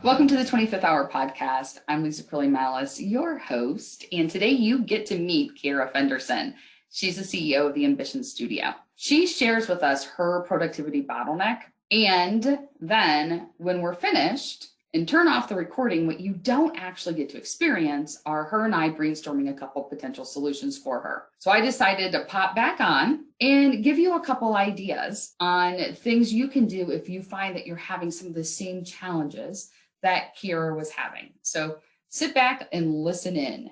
Welcome to the 25th Hour Podcast. I'm Lisa Curley Malice, your host, and today you get to meet Queirra Fenderson. She's the CEO of the Ambition Studio. She shares with us her productivity bottleneck, and then when we're finished and turn off the recording, what you don't actually get to experience are her and I brainstorming a couple potential solutions for her. So I decided to pop back on and give you a couple ideas on things you can do if you find that you're having some of the same challenges that Queirra was having. So sit back and listen in.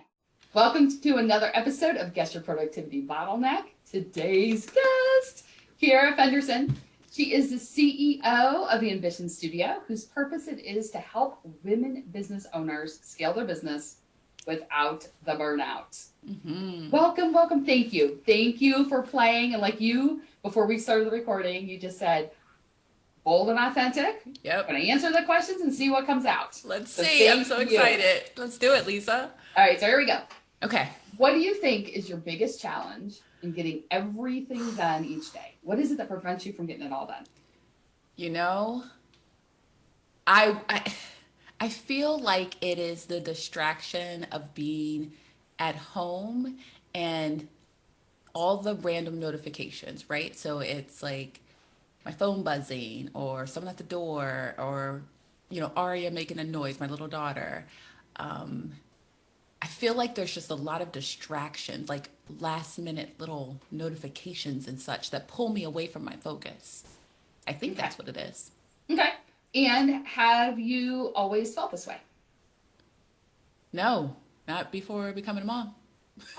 Welcome to another episode of Guess Your Productivity Bottleneck. Today's guest, Queirra Fenderson. She is the CEO of the Ambition Studio, whose purpose it is to help women business owners scale their business without the burnout. Welcome. Thank you. Thank you for playing. And like you, before we started the recording, you just said, bold and authentic. Yep. I'm going to answer the questions and see what comes out. Let's see. I'm so excited. Let's do it, Lisa. All right, so here we go. Okay. What do you think is your biggest challenge in getting everything done each day? What is it that prevents you from getting it all done? You know, I feel like it is the distraction of being at home and all the random notifications, right? So it's like my phone buzzing or someone at the door or, Aria making a noise, my little daughter. I feel like there's just a lot of distractions, like last minute little notifications and such that pull me away from my focus. I think that's what it is. Okay. And have you always felt this way? No, not before becoming a mom.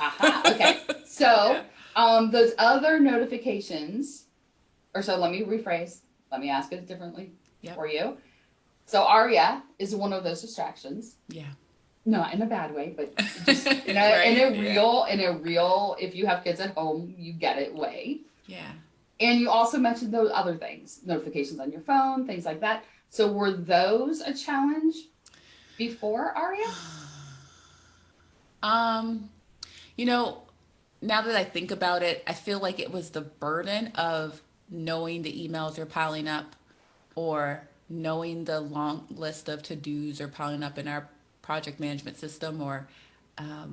Aha, okay. So those other notifications, let me rephrase. Let me ask it differently for you. So Aria is one of those distractions. Yeah. Not in a bad way, but just in a, right? in a real, if you have kids at home, you get it way. Yeah. And you also mentioned those other things, notifications on your phone, things like that. So were those a challenge before Aria? Now that I think about it, I feel like it was the burden of knowing the emails are piling up or knowing the long list of to-dos are piling up in our project management system or I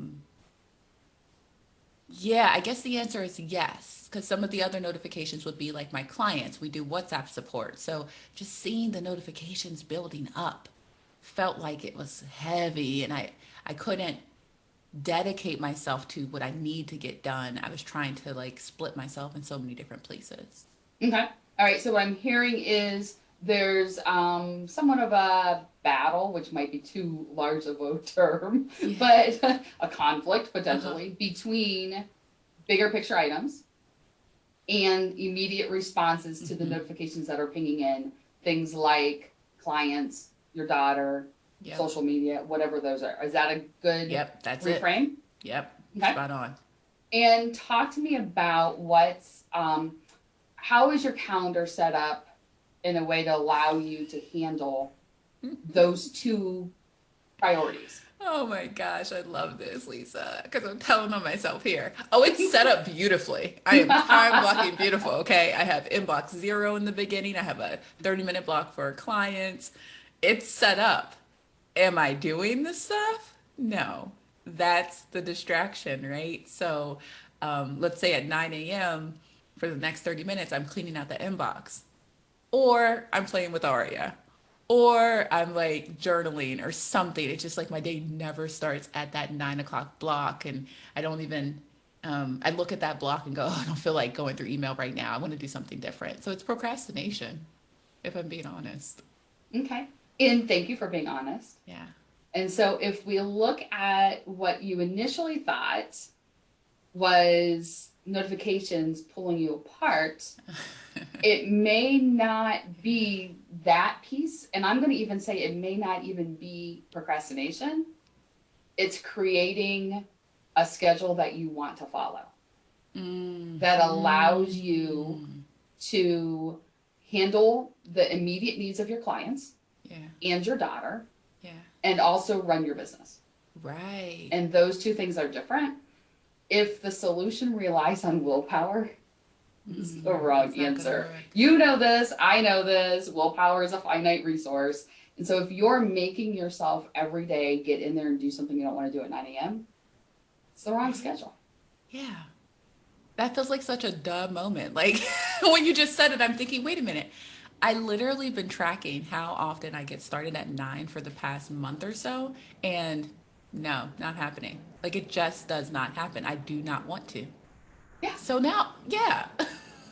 guess the answer is yes, because some of the other notifications would be like my clients, we do WhatsApp support, so just seeing the notifications building up felt like it was heavy and I couldn't dedicate myself to what I need to get done. I was trying to split myself in so many different places. Okay. All right, so what I'm hearing is there's somewhat of a battle, which might be too large of a term, but a conflict potentially between bigger picture items and immediate responses to the notifications that are pinging in, things like clients, your daughter, social media, whatever those are. Is that a good that's reframe? It. Yep, okay. Spot on. And talk to me about how is your calendar set up in a way to allow you to handle those two priorities? Oh my gosh, I love this, Lisa, because I'm telling on myself here. Oh, it's set up beautifully. I am time blocking beautiful, okay? I have inbox 0 in the beginning. I have a 30-minute block for clients. It's set up. Am I doing this stuff? No, that's the distraction, right? So let's say at 9 a.m. for the next 30 minutes, I'm cleaning out the inbox. Or I'm playing with Aria, or I'm journaling or something. It's just my day never starts at that 9 o'clock block. And I don't even, I look at that block and go, I don't feel like going through email right now. I want to do something different. So it's procrastination, if I'm being honest. Okay. And thank you for being honest. Yeah. And so if we look at what you initially thought was notifications pulling you apart, it may not be that piece. And I'm going to even say it may not even be procrastination. It's creating a schedule that you want to follow that allows you to handle the immediate needs of your clients and your daughter and also run your business. Right. And those two things are different. If the solution relies on willpower, it's the wrong answer. You know this, I know this. Willpower is a finite resource. And so if you're making yourself every day get in there and do something you don't want to do at 9 a.m., it's the wrong schedule. Yeah. That feels like such a duh moment. Like when you just said it, I'm thinking, wait a minute. I literally been tracking how often I get started at 9 for the past month or so. And no, not happening. Like it just does not happen. I do not want to. Yeah. So now, yeah.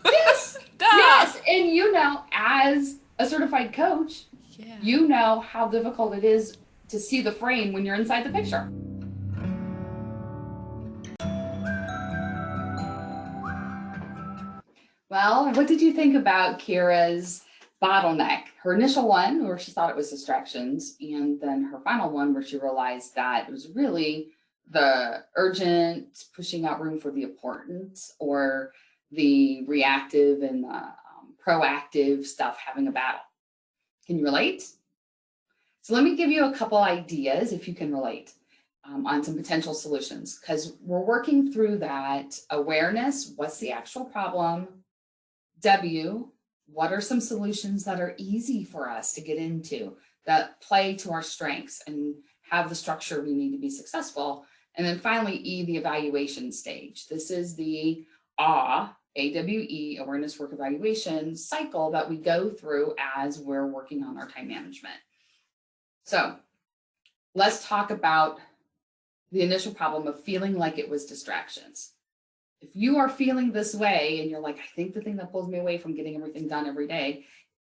Yes. Duh. Yes. And you know, as a certified coach, Yeah. you know how difficult it is to see the frame when you're inside the picture. Well, what did you think about Queirra's bottleneck? Her initial one, where she thought it was distractions, and then her final one, where she realized that it was really the urgent pushing out room for the important, or the reactive and the proactive stuff having a battle. Can you relate? So let me give you a couple ideas, if you can relate, on some potential solutions, because we're working through that awareness. What's the actual problem? W, what are some solutions that are easy for us to get into, that play to our strengths and have the structure we need to be successful? And then finally, E, the evaluation stage. This is the AWE, awareness, work, evaluation cycle that we go through as we're working on our time management. So let's talk about the initial problem of feeling like it was distractions. If you are feeling this way and you're like, I think the thing that pulls me away from getting everything done every day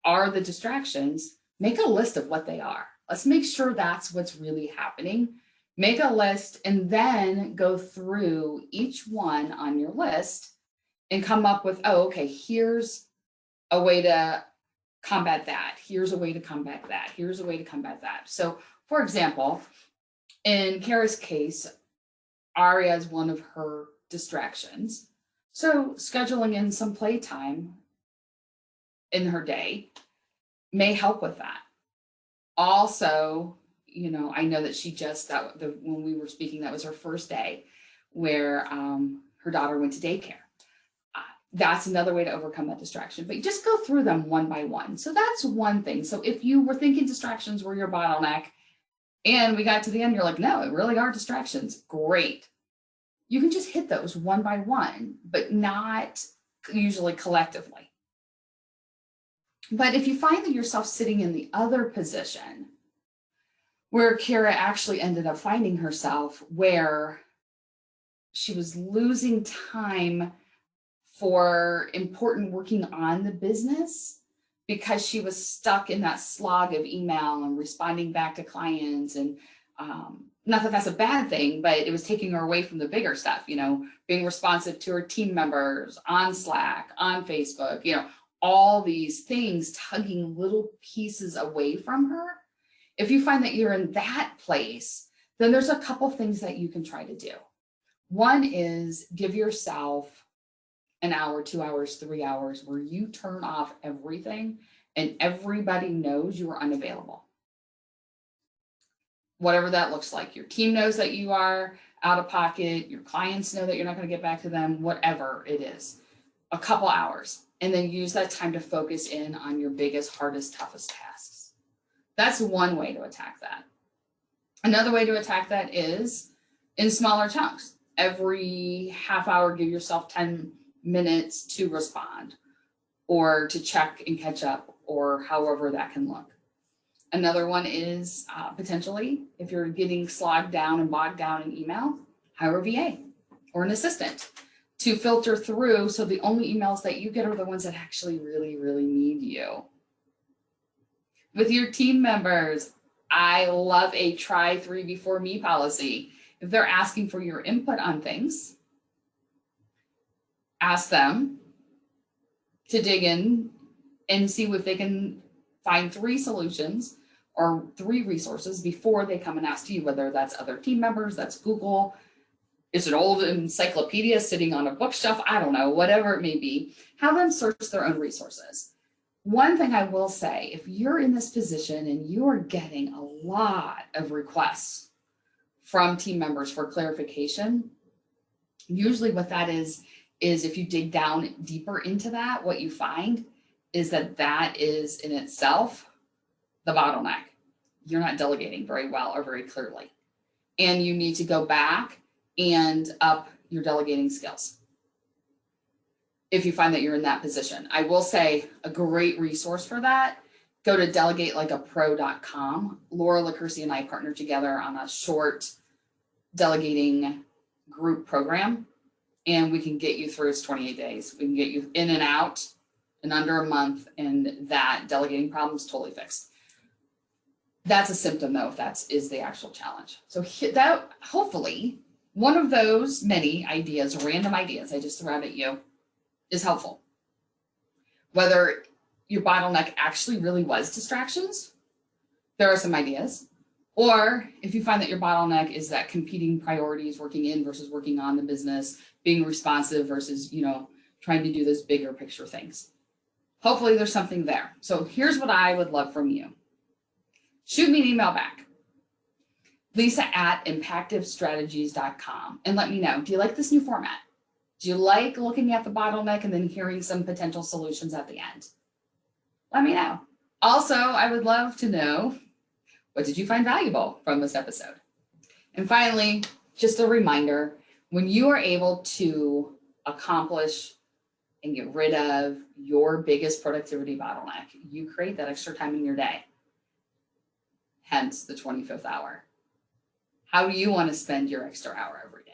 are the distractions, make a list of what they are. Let's make sure that's what's really happening. Make a list and then go through each one on your list and come up with, oh, okay, here's a way to combat that. Here's a way to combat that. Here's a way to combat that. So, for example, in Queirra's case, Aria is one of her distractions. So scheduling in some playtime in her day may help with that. Also, you know, I know that she just, when we were speaking, that was her first day where her daughter went to daycare. That's another way to overcome that distraction, but you just go through them one by one. So that's one thing. So if you were thinking distractions were your bottleneck and we got to the end, you're like, no, it really are distractions. Great. You can just hit those one by one, but not usually collectively. But if you find that yourself sitting in the other position, where Queirra actually ended up finding herself, where she was losing time for important working on the business because she was stuck in that slog of email and responding back to clients, and not that that's a bad thing, but it was taking her away from the bigger stuff, you know, being responsive to her team members on Slack, on Facebook, you know, all these things tugging little pieces away from her. If you find that you're in that place, then there's a couple things that you can try to do. One is give yourself an hour, 2 hours, 3 hours where you turn off everything and everybody knows you are unavailable. Whatever that looks like. Your team knows that you are out of pocket. Your clients know that you're not going to get back to them, whatever it is. A couple hours. And then use that time to focus in on your biggest, hardest, toughest tasks. That's one way to attack that. Another way to attack that is in smaller chunks. Every half hour, give yourself 10 minutes to respond or to check and catch up, or however that can look. Another one is potentially, if you're getting slogged down and bogged down in email, hire a VA or an assistant to filter through, so the only emails that you get are the ones that actually really, really need you. With your team members, I love a try 3 before me policy. If they're asking for your input on things, ask them to dig in and see if they can find 3 solutions or 3 resources before they come and ask you, whether that's other team members, that's Google, is it old encyclopedia sitting on a bookshelf? I don't know, whatever it may be. Have them search their own resources. One thing I will say, if you're in this position and you are getting a lot of requests from team members for clarification, usually what that is if you dig down deeper into that, what you find is that that is in itself the bottleneck. you're not delegating very well or very clearly. And you need to go back and up your delegating skills if you find that you're in that position. I will say a great resource for that, go to delegatelikeapro.com. Laura Lacursi and I partnered together on a short delegating group program, and we can get you through its 28 days. We can get you in and out in under a month, and that delegating problem is totally fixed. That's a symptom, though, if that is the actual challenge. So that hopefully one of those many ideas, random ideas I just threw out at you, is helpful. Whether your bottleneck actually really was distractions, there are some ideas. Or if you find that your bottleneck is that competing priorities, working in versus working on the business, being responsive versus, trying to do those bigger picture things. Hopefully there's something there. So here's what I would love from you. Shoot me an email back, lisa@impactivestrategies.com, and let me know, do you like this new format? Do you like looking at the bottleneck and then hearing some potential solutions at the end? Let me know. Also, I would love to know, what did you find valuable from this episode? And finally, just a reminder, when you are able to accomplish and get rid of your biggest productivity bottleneck, you create that extra time in your day. Hence the 25th hour. How do you want to spend your extra hour every day?